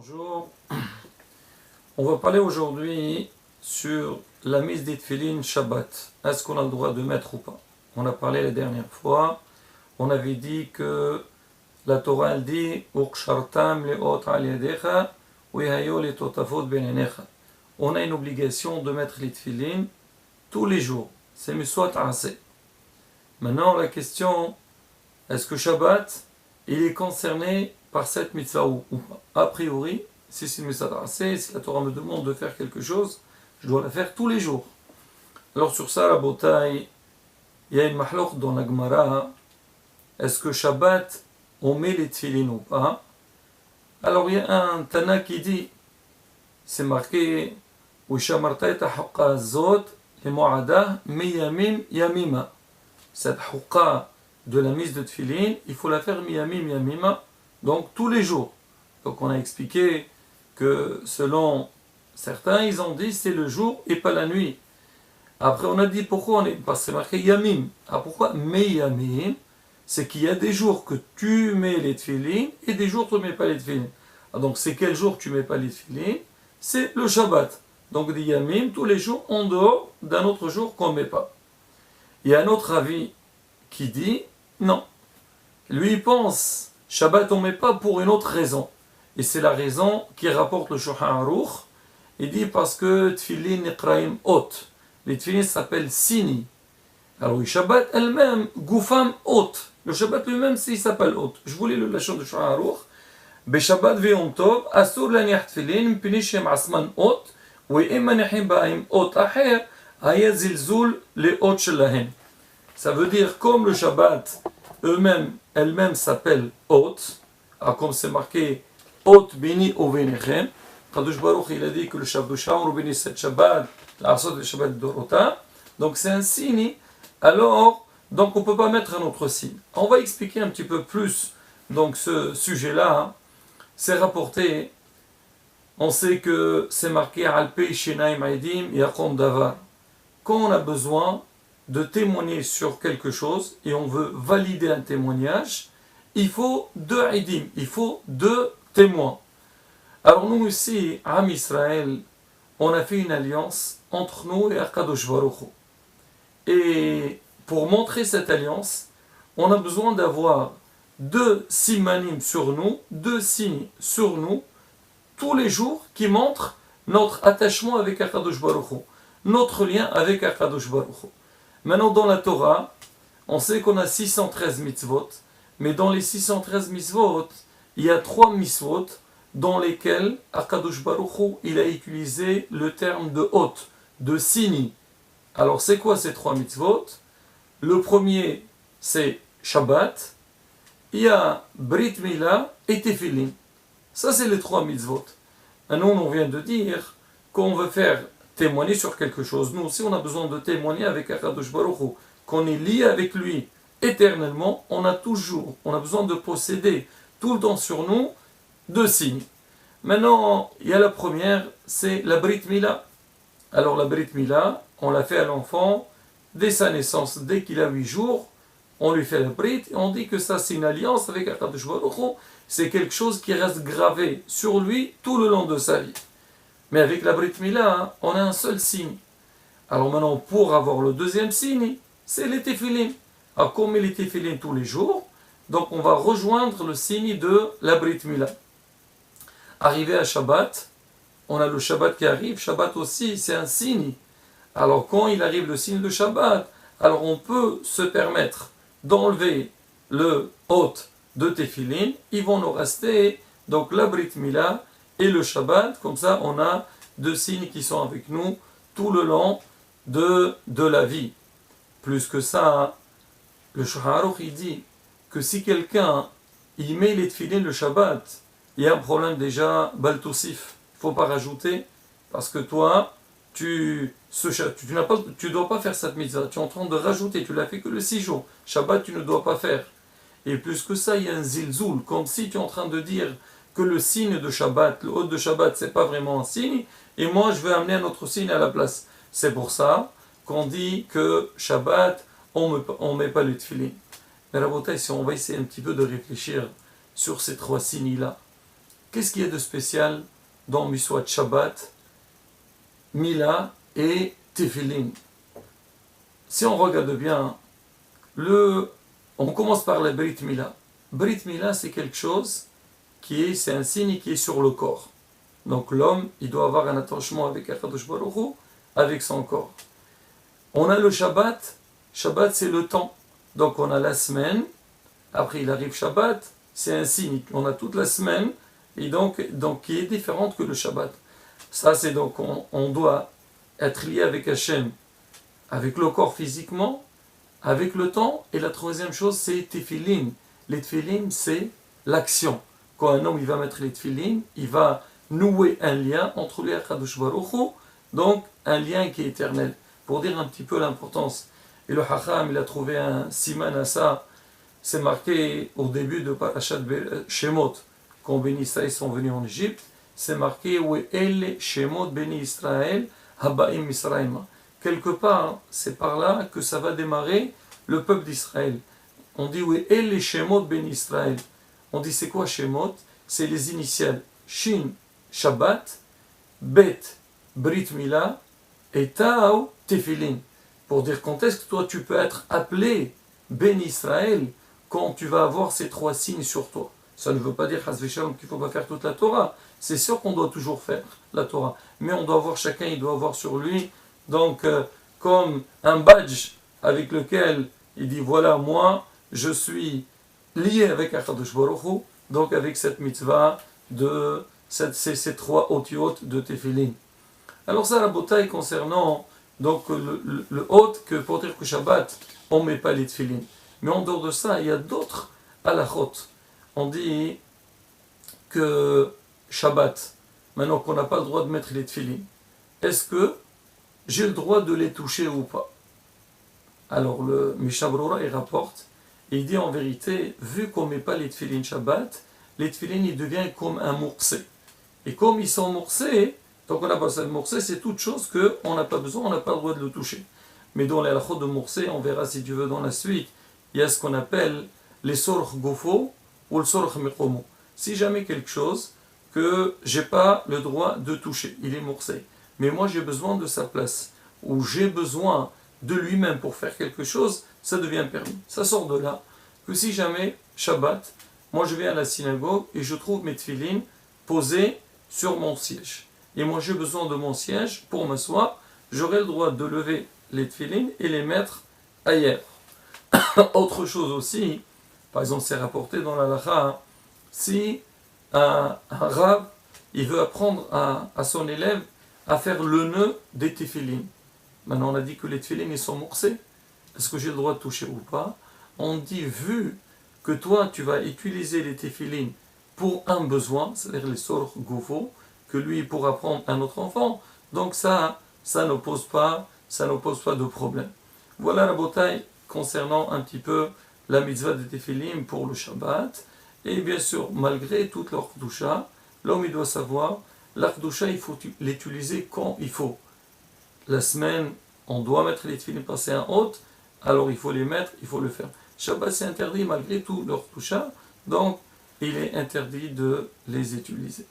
Bonjour, on va parler aujourd'hui sur la mise des tefilines Shabbat. Est-ce qu'on a le droit de mettre ou pas? On a parlé la dernière fois, on avait dit que la Torah elle dit Uqshartam le'ot al yadecha u'yahayo le'totafot beinecha. On a une obligation de mettre les tefilines tous les jours. C'est miswat assez. Maintenant la question, est-ce que Shabbat il est concerné par cette mitzvah ou pas? A priori, si c'est une mitzvah assez, si la Torah me demande de faire quelque chose, je dois la faire tous les jours. Alors sur ça, la bataille, il y a une mahlok dans la Gemara. Est-ce que Shabbat, on met les tefilines ou pas? Alors il y a un Tana qui dit, c'est marqué, Wishamarta et haqqa zot le mu'adah miyamim yamima. Cette haqqa de la mise de tefilin, il faut la faire miyamim yamima, donc tous les jours. Donc on a expliqué que selon certains, ils ont dit c'est le jour et pas la nuit. Après on a dit pourquoi parce que c'est marqué yamim. Ah pourquoi miyamim? C'est qu'il y a des jours que tu mets les tefilin et des jours que tu ne mets pas les tefilin. Ah, donc c'est quel jour tu ne mets pas les tefilin? C'est le Shabbat. Donc des yamim tous les jours en dehors d'un autre jour qu'on ne met pas. Il y a un autre avis qui dit non. Lui il pense Shabbat on ne met pas pour une autre raison. Et c'est la raison qui rapporte le Shulchan Aruch. Il dit parce que tefillin niqraim ot. Les tefillin s'appellent sini. Alors le Shabbat elle-même, goufam ot. Le Shabbat lui-même il s'appelle ot. Je voulais le lachon de Shulchan Aruch. Beshabbat veyom tov asur laniach tefillin mpini shem asman ot. ואם מניחים בהם אות אחר, היה זלזול לאות שלהם. Ça veut dire, comme le Shabbat elle-même s'appelle Ot, comme c'est marqué Ot bini uvenechem, Kadosh Baruch il a dit que le Shabbat Shamru bini set Shabbat, l'asot le Shabbat Dorota, donc c'est un signe, alors, donc on ne peut pas mettre un autre signe. On va expliquer un petit peu plus, donc ce sujet-là, c'est rapporté, on sait que c'est marqué Alpei Shenaim Aidim Yakom Davar. Quand on a besoin de témoigner sur quelque chose et on veut valider un témoignage, il faut deux aidim, il faut deux témoins. Alors nous ici, Am Israël, on a fait une alliance entre nous et Akadosh Baruch Hu. Et pour montrer cette alliance, on a besoin d'avoir deux simanim sur nous, deux signes sur nous, tous les jours qui montrent notre attachement avec Akadosh Baruch Hu, notre lien avec Akadosh Baruch Hu. Maintenant, dans la Torah, on sait qu'on a 613 mitzvot, mais dans les 613 mitzvot, il y a 3 mitzvot dans lesquels Akadosh Baruch Hu, il a utilisé le terme de hot, de sini. Alors, c'est quoi ces 3 mitzvot? Le premier, c'est Shabbat, il y a Brit Mila et Tefillin. Ça, c'est les 3 mitzvot. Maintenant, on vient de dire qu'on veut faire témoigner sur quelque chose. Nous aussi, on a besoin de témoigner avec Akadosh Baruch Hu, qu'on est lié avec lui éternellement. On a besoin de posséder tout le temps sur nous 2 signes. Maintenant, il y a la première, c'est la Brit Mila. Alors, la Brit Mila, on l'a fait à l'enfant dès sa naissance, dès qu'il a 8 jours. On lui fait la Brit et on dit que ça, c'est une alliance avec Akadosh Baruch Hu. C'est quelque chose qui reste gravé sur lui tout le long de sa vie. Mais avec la Brit Mila, on a un seul signe. Alors maintenant, pour avoir le deuxième signe, c'est les Tefillin. Alors qu'on met les Tefillin tous les jours, donc on va rejoindre le signe de la Brit Mila. Arrivé à Shabbat, on a le Shabbat qui arrive. Shabbat aussi, c'est un signe. Alors quand il arrive le signe de Shabbat, alors on peut se permettre d'enlever le hôte de Tefillin. Ils vont nous rester donc la Brit Mila et le Shabbat, comme ça on a 2 signes qui sont avec nous tout le long de la vie. Plus que ça, le Shulchan Aruch il dit que si quelqu'un il met les tefillin le Shabbat, il y a un problème déjà baltoussif. Il ne faut pas rajouter, parce que toi, tu ne dois pas faire cette mitzvah. Tu es en train de rajouter, tu l'as fait que le 6 jours. Shabbat, tu ne dois pas faire. Et plus que ça, il y a un zilzoul, comme si tu es en train de dire que le signe de Shabbat, le hôte de Shabbat, c'est pas vraiment un signe, et moi je vais amener un autre signe à la place. C'est pour ça qu'on dit que Shabbat, on ne met pas les tefillin. Mais la beauté, si on va essayer un petit peu de réfléchir sur ces 3 signes-là, qu'est-ce qu'il y a de spécial dans Miswat Shabbat, Mila et Tefillin? Si on regarde bien, on commence par la Brit Mila. Brit Mila, c'est quelque chose c'est un signe qui est sur le corps. Donc l'homme, il doit avoir un attachement avec Akadosh Baruch Hu, avec son corps. On a le Shabbat. Shabbat, c'est le temps. Donc on a la semaine. Après, il arrive Shabbat. C'est un signe. On a toute la semaine. Et donc qui est différente que le Shabbat. Ça, c'est donc, on doit être lié avec Hachem, avec le corps physiquement, avec le temps. Et la troisième chose, c'est Tefillin. Les Tefillin, c'est l'action. Quand un homme il va mettre les Tefillin, il va nouer un lien entre lui et Akadosh Baruch Hu, donc un lien qui est éternel. Pour dire un petit peu l'importance. Et le Hacham, il a trouvé un siman à ça. C'est marqué au début de Parashat Shemot, quand Béni Israël sont venus en Égypte. C'est marqué El Shemot Béni Israël Habaim Misraïma. Quelque part, c'est par là que ça va démarrer le peuple d'Israël. On dit El Shemot Béni Israël. On dit c'est quoi Shemot? C'est les initiales Shin, Shabbat, Bet, Brit Mila et Tao, Tefillin. Pour dire quand est-ce que toi tu peux être appelé Ben Israël quand tu vas avoir ces trois signes sur toi. Ça ne veut pas dire qu'il ne faut pas faire toute la Torah. C'est sûr qu'on doit toujours faire la Torah. Mais on doit avoir chacun, il doit avoir sur lui donc comme un badge avec lequel il dit voilà moi je suis lié avec Akadosh Baruch Hu, donc avec cette mitzvah de ces trois otiotes de Tefillin. Alors ça, la bataille concernant donc le hôte, que pour dire que Shabbat, on ne met pas les Tefillin. Mais en dehors de ça, il y a d'autres halachot. On dit que Shabbat, maintenant qu'on n'a pas le droit de mettre les Tefillin, est-ce que j'ai le droit de les toucher ou pas? Alors le Mishnah Brura, il rapporte, et il dit en vérité, vu qu'on ne met pas les Tefillin Shabbat, les Tefillin, ils deviennent comme un moursé. Et comme ils sont moursés, donc on a pas ça de moursé, c'est toute chose qu'on n'a pas besoin, on n'a pas le droit de le toucher. Mais dans les halachot de moursé, on verra si tu veux dans la suite, il y a ce qu'on appelle les sorch gofo ou le sorch miqomo. Si jamais quelque chose que j'ai pas le droit de toucher, il est moursé. Mais moi j'ai besoin de sa place, ou j'ai besoin de lui-même pour faire quelque chose, ça devient permis. Ça sort de là que si jamais, Shabbat, moi je viens à la synagogue et je trouve mes tefillin posés sur mon siège. Et moi j'ai besoin de mon siège pour m'asseoir, j'aurai le droit de lever les tefillin et les mettre ailleurs. Autre chose aussi, par exemple c'est rapporté dans la halakha, si un rab, il veut apprendre à son élève à faire le nœud des tefillin. Maintenant on a dit que les tefillin ils sont moursés. Est-ce que j'ai le droit de toucher ou pas? On dit, vu que toi tu vas utiliser les tefillin pour un besoin, c'est-à-dire les sorch gofo, que lui pourra prendre un autre enfant, donc ça ne pose pas de problème. Voilà la bataille concernant un petit peu la mitzvah des tefillin pour le Shabbat. Et bien sûr, malgré toute leur kdusha, l'homme il doit savoir, la kdusha il faut l'utiliser quand il faut. La semaine, on doit mettre les tefillin passer un hôte, alors il faut les mettre, il faut le faire. Shabbat c'est interdit malgré tout leur kdusha, donc il est interdit de les utiliser.